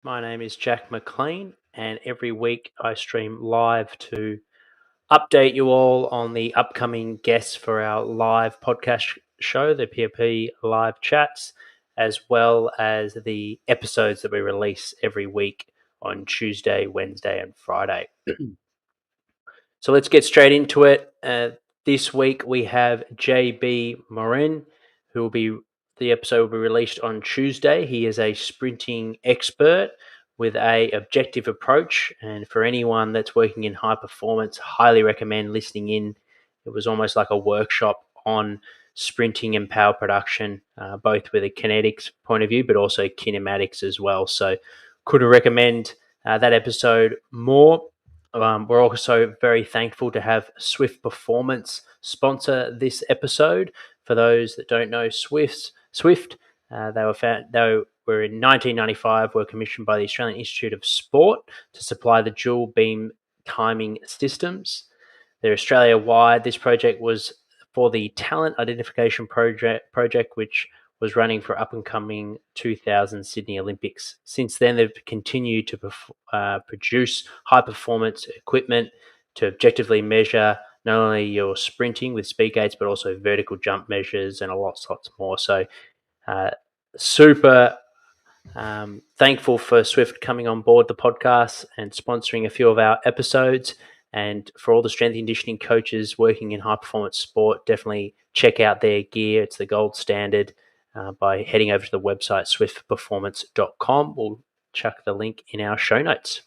My name is Jack McLean, and every week I stream live to update you all on the upcoming guests for our live podcast show, the PLP Live Chats, as well as the episodes that we release every week on Tuesday, Wednesday, and Friday. So let's get straight into it. This week we have JB Morin, who will be the episode will be released on Tuesday. He is a sprinting expert with a objective approach, and for anyone that's working in high performance, highly recommend listening in. It was almost like a workshop on sprinting and power production, both with a kinetics point of view, but also kinematics as well. So, couldn't recommend that episode more. We're also very thankful to have Swift Performance sponsor this episode. For those that don't know Swift, they were in 1995. Were commissioned by the Australian Institute of Sport to supply the dual beam timing systems. They're Australia wide. This project was for the Talent Identification project, which was running for up and coming 2000 Sydney Olympics. Since then, they've continued to produce high performance equipment to objectively measure not only your sprinting with speed gates, but also vertical jump measures and lots more. So, super thankful for Swift coming on board the podcast and sponsoring a few of our episodes. And for all the strength and conditioning coaches working in high performance sport, definitely check out their gear. It's the gold standard by heading over to the website swiftperformance.com. We'll chuck the link in our show notes.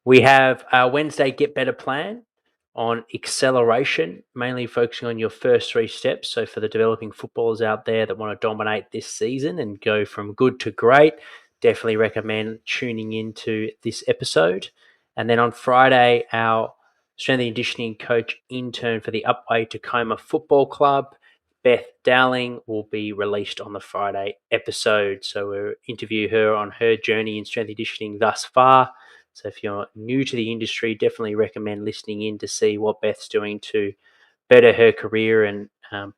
We have our Wednesday Get Better plan on acceleration, mainly focusing on your first three steps. So for the developing footballers out there that want to dominate this season and go from good to great, definitely recommend tuning into this episode. And then on Friday, our strength and conditioning coach intern for the Upway Tacoma Football Club, Beth Dowling, will be released on the Friday episode. So we'll interview her on her journey in strength and conditioning thus far. So if you're new to the industry, definitely recommend listening in to see what Beth's doing to better her career and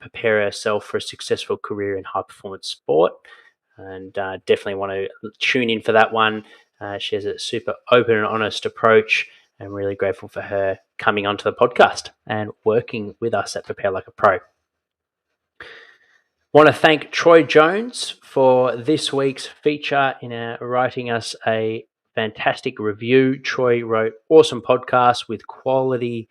prepare herself for a successful career in high performance sport. And definitely want to tune in for that one. She has a super open and honest approach. I'm really grateful for her coming onto the podcast and working with us at Prepare Like a Pro. Want to thank Troy Jones for this week's feature in writing us a fantastic review. Troy wrote awesome podcasts with quality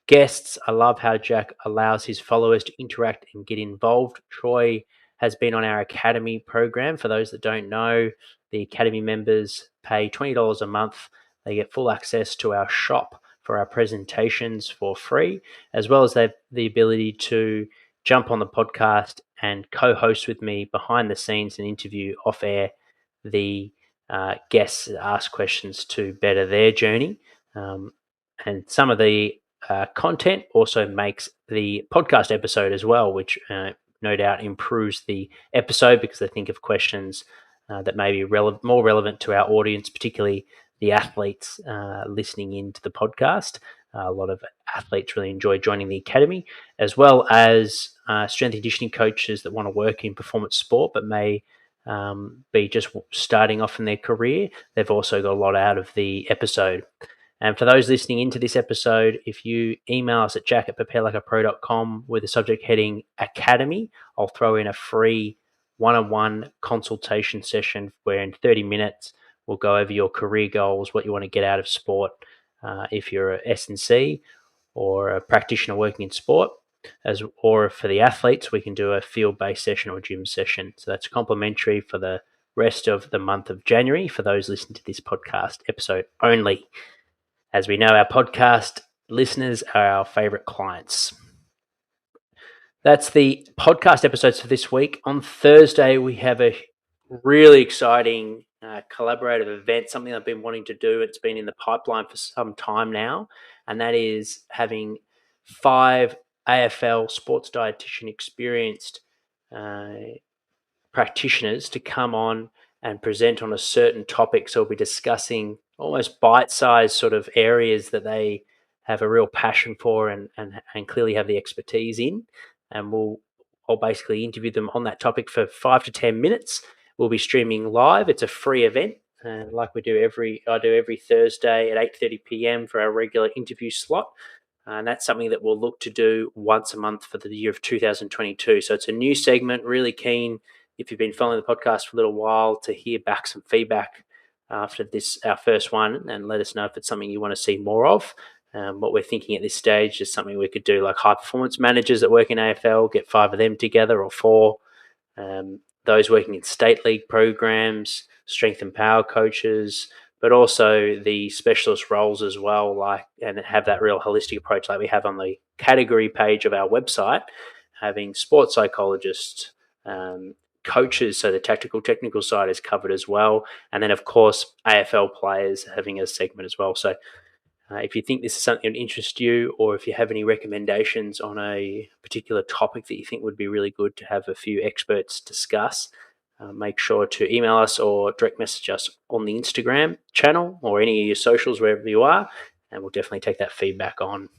guests. I love how Jack allows his followers to interact and get involved. Troy has been on our Academy program. For those that don't know, the Academy members pay $20 a month. They get full access to our shop for our presentations for free, as well as they have the ability to jump on the podcast and co-host with me behind the scenes and interview off air the guests, ask questions to better their journey. And some of the content also makes the podcast episode as well, which no doubt improves the episode because they think of questions that may be more relevant to our audience, particularly the athletes listening into the podcast. A lot of athletes really enjoy joining the academy, as well as strength and conditioning coaches that want to work in performance sport but may be just starting off in their career. They've also got a lot out of the episode. And for those listening into this episode, if you email us at jack@preparelikeapro.com with the subject heading Academy, I'll throw in a free one-on-one consultation session where in 30 minutes we'll go over your career goals, what you want to get out of sport, if you're a S&C or a practitioner working in sport, or for the athletes, we can do a field-based session or gym session. So that's complimentary for the rest of the month of January for those listening to this podcast episode only. As we know, our podcast listeners are our favorite clients. That's the podcast episodes for this week. On Thursday, we have a really exciting collaborative event, something I've been wanting to do. It's been in the pipeline for some time now, and that is having 5 AFL sports dietitian experienced practitioners to come on and present on a certain topic. So we'll be discussing almost bite-sized sort of areas that they have a real passion for and clearly have the expertise in. And I'll basically interview them on that topic for 5 to 10 minutes. we'll be streaming live. It's a free event, like I do every Thursday at 8:30 p.m. for our regular interview slot. And that's something that we'll look to do once a month for the year of 2022. So it's a new segment. Really keen, if you've been following the podcast for a little while, to hear back some feedback after this, our first one, and let us know if it's something you want to see more of. What we're thinking at this stage is something we could do, like high performance managers that work in AFL, get 5 of them together, or 4. Those working in state league programs, strength and power coaches, but also the specialist roles as well, and have that real holistic approach like we have on the category page of our website, having sports psychologists, coaches, so the technical side is covered as well, and then of course AFL players having a segment as well. So if you think this is something that interests you, or if you have any recommendations on a particular topic that you think would be really good to have a few experts discuss, make sure to email us or direct message us on the Instagram channel or any of your socials, wherever you are, and we'll definitely take that feedback on.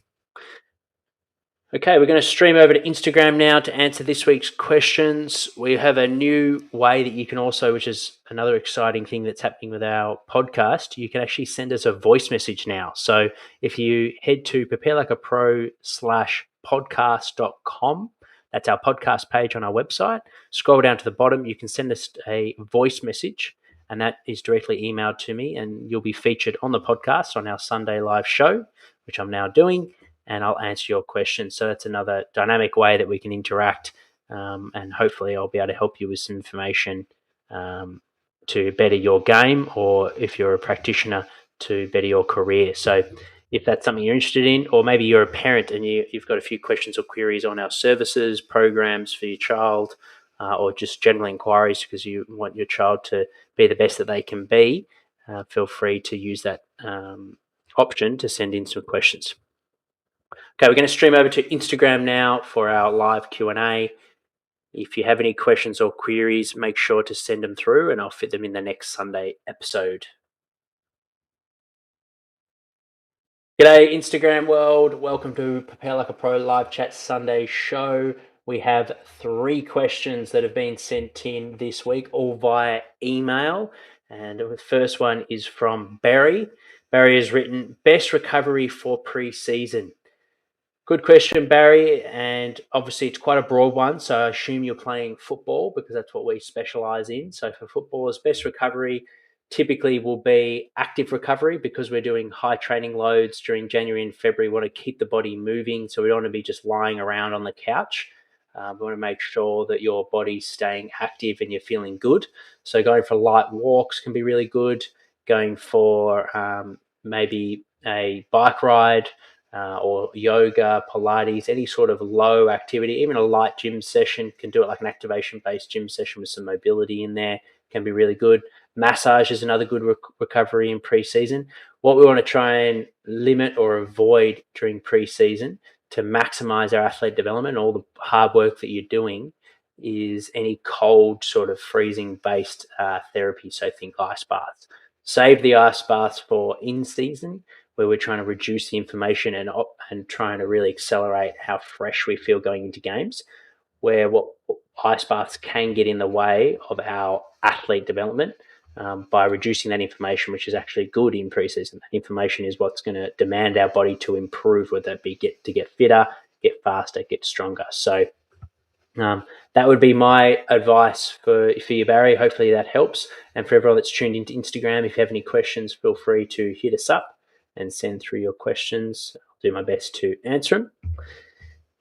Okay, we're going to stream over to Instagram now to answer this week's questions. We have a new way that you can also, which is another exciting thing that's happening with our podcast, you can actually send us a voice message now. So if you head to preparelikeapro/podcast.com, that's our podcast page on our website. Scroll down to the bottom, you can send us a voice message, and that is directly emailed to me, and you'll be featured on the podcast on our Sunday live show, which I'm now doing, and I'll answer your questions. So that's another dynamic way that we can interact, and hopefully I'll be able to help you with some information to better your game, or if you're a practitioner, to better your career. So if that's something you're interested in, or maybe you're a parent and you've got a few questions or queries on our services, programs for your child, or just general inquiries because you want your child to be the best that they can be, feel free to use that option to send in some questions. Okay, we're going to stream over to Instagram now for our live Q&A. If you have any questions or queries, make sure to send them through and I'll fit them in the next Sunday episode. G'day, Instagram world. Welcome to Prepare Like a Pro Live Chat Sunday show. We have 3 questions that have been sent in this week, all via email. And the first one is from Barry. Barry has written, best recovery for pre-season. Good question, Barry, and obviously it's quite a broad one, so I assume you're playing football because that's what we specialise in. So for footballers, best recovery typically will be active recovery because we're doing high training loads during January and February. We want to keep the body moving, so we don't want to be just lying around on the couch. We want to make sure that your body's staying active and you're feeling good. So going for light walks can be really good. Going for maybe a bike ride, or yoga, Pilates, any sort of low activity, even a light gym session, can do it like an activation-based gym session with some mobility in there, can be really good. Massage is another good recovery in pre-season. What we want to try and limit or avoid during pre-season to maximize our athlete development, all the hard work that you're doing, is any cold sort of freezing-based therapy, so think ice baths. Save the ice baths for in-season, where we're trying to reduce the inflammation and trying to really accelerate how fresh we feel going into games, where what ice baths can get in the way of our athlete development by reducing that inflammation, which is actually good in preseason. That inflammation is what's going to demand our body to improve, whether it be to get fitter, get faster, get stronger. So that would be my advice for you, Barry. Hopefully that helps. And for everyone that's tuned into Instagram, if you have any questions, feel free to hit us up and send through your questions. I'll do my best to answer them.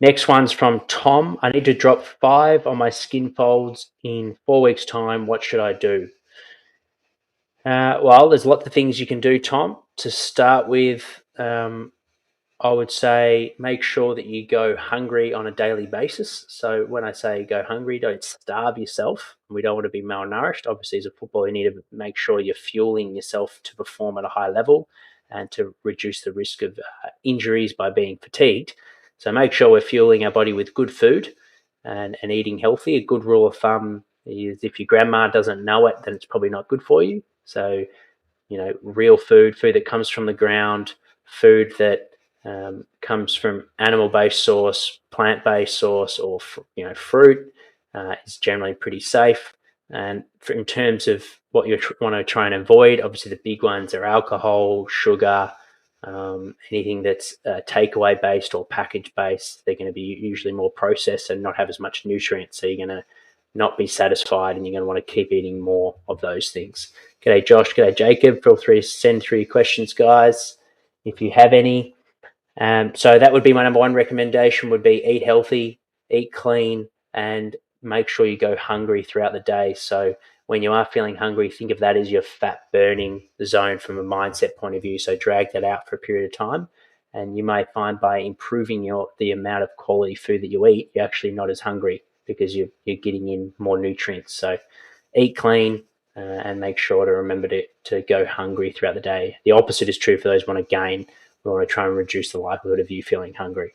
Next one's from Tom. I need to drop 5 on my skin folds in 4 weeks' time. What should I do? Well, there's lots of things you can do, Tom. To start with, I would say make sure that you go hungry on a daily basis. So when I say go hungry, don't starve yourself. We don't want to be malnourished. Obviously, as a footballer, you need to make sure you're fueling yourself to perform at a high level and to reduce the risk of injuries by being fatigued. So make sure we're fueling our body with good food and eating healthy. A good rule of thumb is if your grandma doesn't know it, then it's probably not good for you. So, real food that comes from the ground, food that comes from animal-based source, plant-based source, or fruit is generally pretty safe. And in terms of what you want to try and avoid, obviously the big ones are alcohol, sugar, anything that's takeaway based or package based. They're going to be usually more processed and not have as much nutrients. So you're going to not be satisfied, and you're going to want to keep eating more of those things. G'day Josh, g'day Jacob. Feel free to send through your questions, guys, if you have any. So that would be my number one recommendation, would be eat healthy, eat clean, and make sure you go hungry throughout the day. So when you are feeling hungry, think of that as your fat burning zone from a mindset point of view. So drag that out for a period of time. And you may find by improving the amount of quality food that you eat, you're actually not as hungry because you're getting in more nutrients. So eat clean, and make sure to remember to go hungry throughout the day. The opposite is true for those who want to gain. We want to try and reduce the likelihood of you feeling hungry.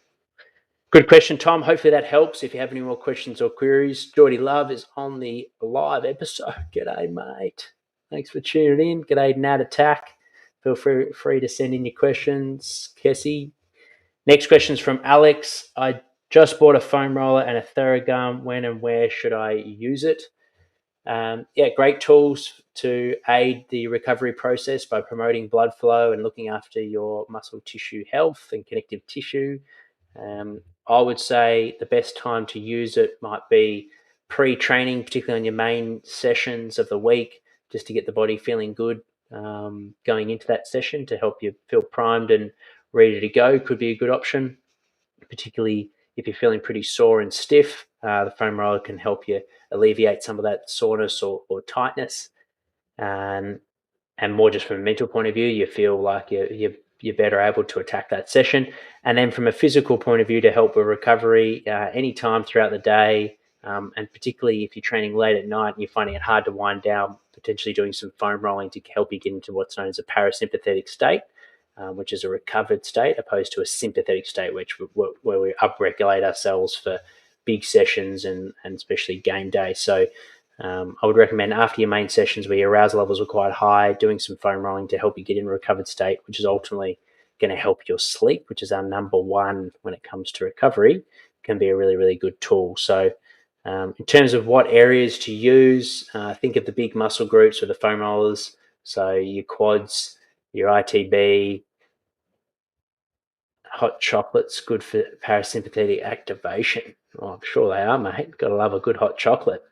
Good question, Tom. Hopefully that helps. If you have any more questions or queries, Geordie Love is on the live episode. G'day, mate. Thanks for tuning in. G'day, Nat Attack. Feel free to send in your questions. Kessie. Next question is from Alex. I just bought a foam roller and a Theragun. When and where should I use it? Great tools to aid the recovery process by promoting blood flow and looking after your muscle tissue health and connective tissue. I would say the best time to use it might be pre-training, particularly on your main sessions of the week, just to get the body feeling good going into that session, to help you feel primed and ready to go. Could be a good option, particularly if you're feeling pretty sore and stiff. The foam roller can help you alleviate some of that soreness or tightness. And more just from a mental point of view, you feel like you're better able to attack that session. And then from a physical point of view, to help with recovery, any time throughout the day, and particularly if you're training late at night and you're finding it hard to wind down, potentially doing some foam rolling to help you get into what's known as a parasympathetic state, which is a recovered state, opposed to a sympathetic state, where we upregulate ourselves for big sessions and especially game day. So I would recommend after your main sessions where your arousal levels are quite high, doing some foam rolling to help you get in a recovered state, which is ultimately going to help your sleep, which is our number one when it comes to recovery, can be a really, really good tool. So in terms of what areas to use, think of the big muscle groups with the foam rollers. So your quads, your ITB, hot chocolate's good for parasympathetic activation. Oh, I'm sure they are, mate. Got to love a good hot chocolate.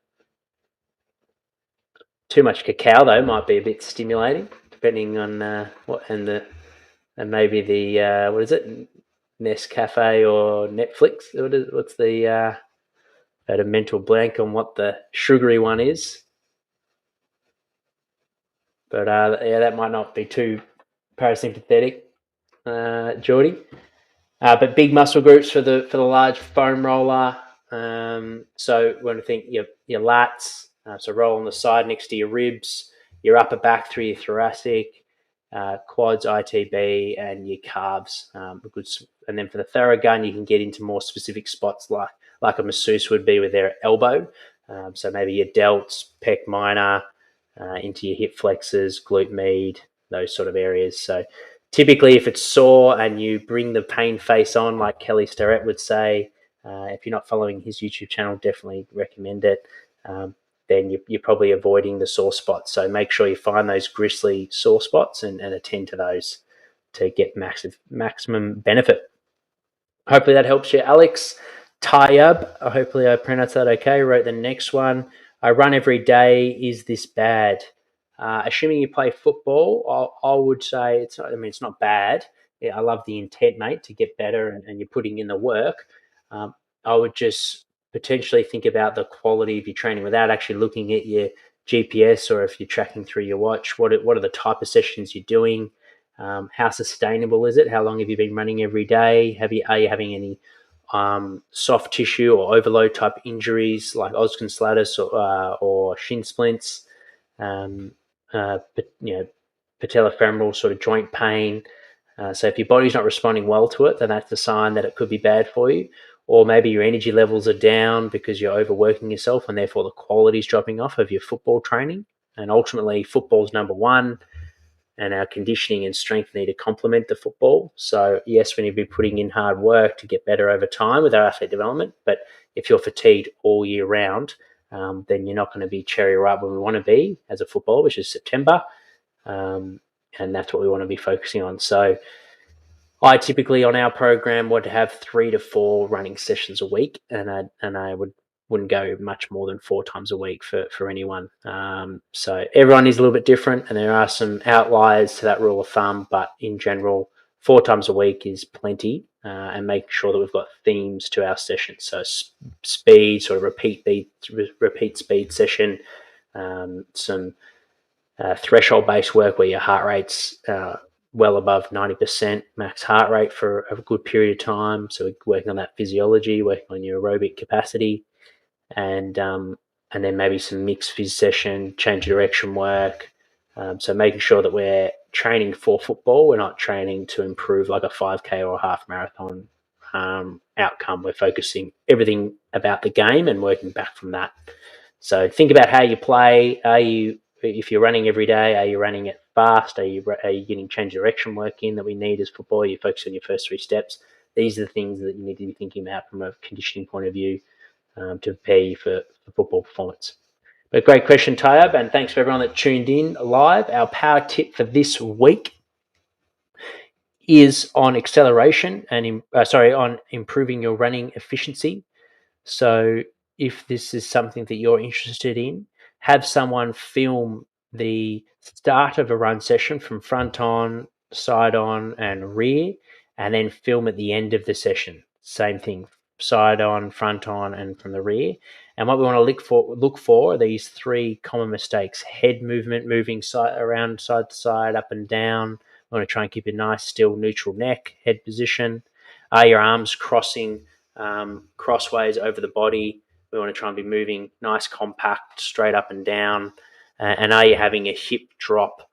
Too much cacao though might be a bit stimulating, depending on what and maybe the what is it, Nescafe or Netflix? What's the had a mental blank on what the sugary one is. But that might not be too parasympathetic, Geordie. But big muscle groups for the large foam roller. So when I think your lats, so roll on the side next to your ribs, your upper back through your thoracic, quads, ITB, and your calves. And then for the Theragun, you can get into more specific spots like a masseuse would be with their elbow. So maybe your delts, pec minor, into your hip flexors, glute med, those sort of areas. So typically, if it's sore and you bring the pain face on, like Kelly Starrett would say, if you're not following his YouTube channel, definitely recommend it. Then you're probably avoiding the sore spots. So make sure you find those gristly sore spots and attend to those to get maximum benefit. Hopefully that helps you, Alex. Tayab, hopefully I pronounced that okay, wrote the next one. I run every day. Is this bad? Assuming you play football, I would say it's not. I mean, it's not bad. Yeah, I love the intent, mate, to get better, and you're putting in the work. I would just potentially think about the quality of your training without actually looking at your GPS, or if you're tracking through your watch. What are the type of sessions you're doing? How sustainable is it? How long have you been running every day? Are you having any soft tissue or overload type injuries like Osgood-Schlatter or shin splints? Patellofemoral sort of joint pain. So if your body's not responding well to it, then that's a sign that it could be bad for you. Or maybe your energy levels are down because you're overworking yourself, and therefore the quality is dropping off of your football training. And ultimately, football's number one, and our conditioning and strength need to complement the football. So yes, we need to be putting in hard work to get better over time with our athlete development. But if you're fatigued all year round, then you're not going to be cherry ripe when we want to be as a football, which is September. And that's what we want to be focusing on. So I typically on our program would have 3 to 4 running sessions a week, and I wouldn't go much more than 4 times a week for anyone. So everyone is a little bit different, and there are some outliers to that rule of thumb, but in general, 4 times a week is plenty, and make sure that we've got themes to our sessions. So speed, sort of repeat speed session, some threshold-based work where your heart rate's well above 90% max heart rate for a good period of time. So we're working on that physiology, working on your aerobic capacity, and then maybe some mixed phys session, change of direction work. So making sure that we're training for football. We're not training to improve like a 5K or a half marathon outcome. We're focusing everything about the game and working back from that. So think about how you play. If you're running every day, are you running it fast? Are you getting change direction work in that we need as football? You focus on your first 3 steps. These are the things that you need to be thinking about from a conditioning point of view to prepare you for football performance. But great question, Tayab, and thanks for everyone that tuned in live. Our power tip for this week is on acceleration and on improving your running efficiency. So if this is something that you're interested in, have someone film the start of a run session from front on, side on, and rear, and then film at the end of the session. Same thing, side on, front on, and from the rear. And what we want to look for are these 3 common mistakes: head movement, moving around side to side, up and down. We want to try and keep a nice, still, neutral neck, head position. Are your arms crossing crossways over the body? We want to try and be moving nice, compact, straight up and down. And are you having a hip drop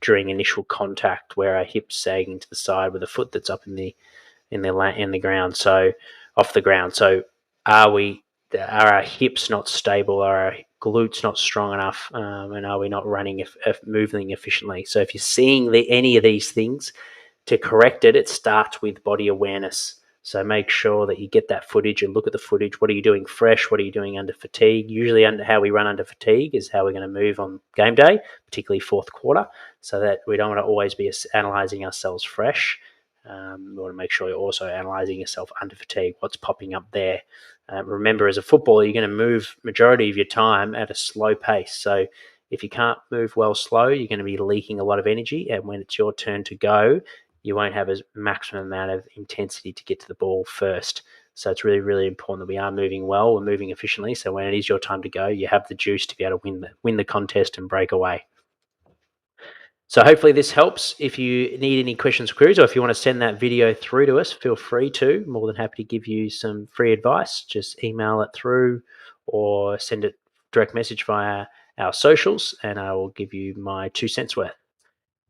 during initial contact, where our hips sagging to the side with a foot that's up in the ground, so off the ground? So are our hips not stable? Are our glutes not strong enough? And are we not moving efficiently? So if you're seeing any of these things, to correct it, it starts with body awareness. So make sure that you get that footage and look at the footage. What are you doing fresh? What are you doing under fatigue? Usually how we run under fatigue is how we're going to move on game day, particularly fourth quarter, so that we don't want to always be analysing ourselves fresh. We want to make sure you're also analysing yourself under fatigue, what's popping up there. Remember, as a footballer, you're going to move majority of your time at a slow pace. So if you can't move well slow, you're going to be leaking a lot of energy. And when it's your turn to go, you won't have a maximum amount of intensity to get to the ball first. So it's really, really important that we are moving well, we're moving efficiently. So when it is your time to go, you have the juice to be able to win the contest and break away. So hopefully this helps. If you need any questions or queries, or if you want to send that video through to us, feel free to. More than happy to give you some free advice. Just email it through or send it direct message via our socials, and I will give you my 2 cents worth.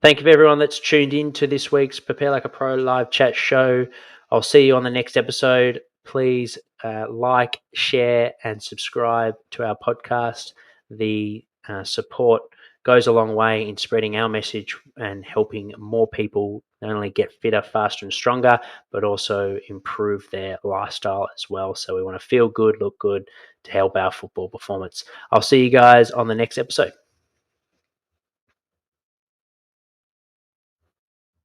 Thank you for everyone that's tuned in to this week's Prepare Like a Pro live chat show. I'll see you on the next episode. Please like, share, and subscribe to our podcast. The support goes a long way in spreading our message and helping more people not only get fitter, faster, and stronger, but also improve their lifestyle as well. So we want to feel good, look good to help our football performance. I'll see you guys on the next episode.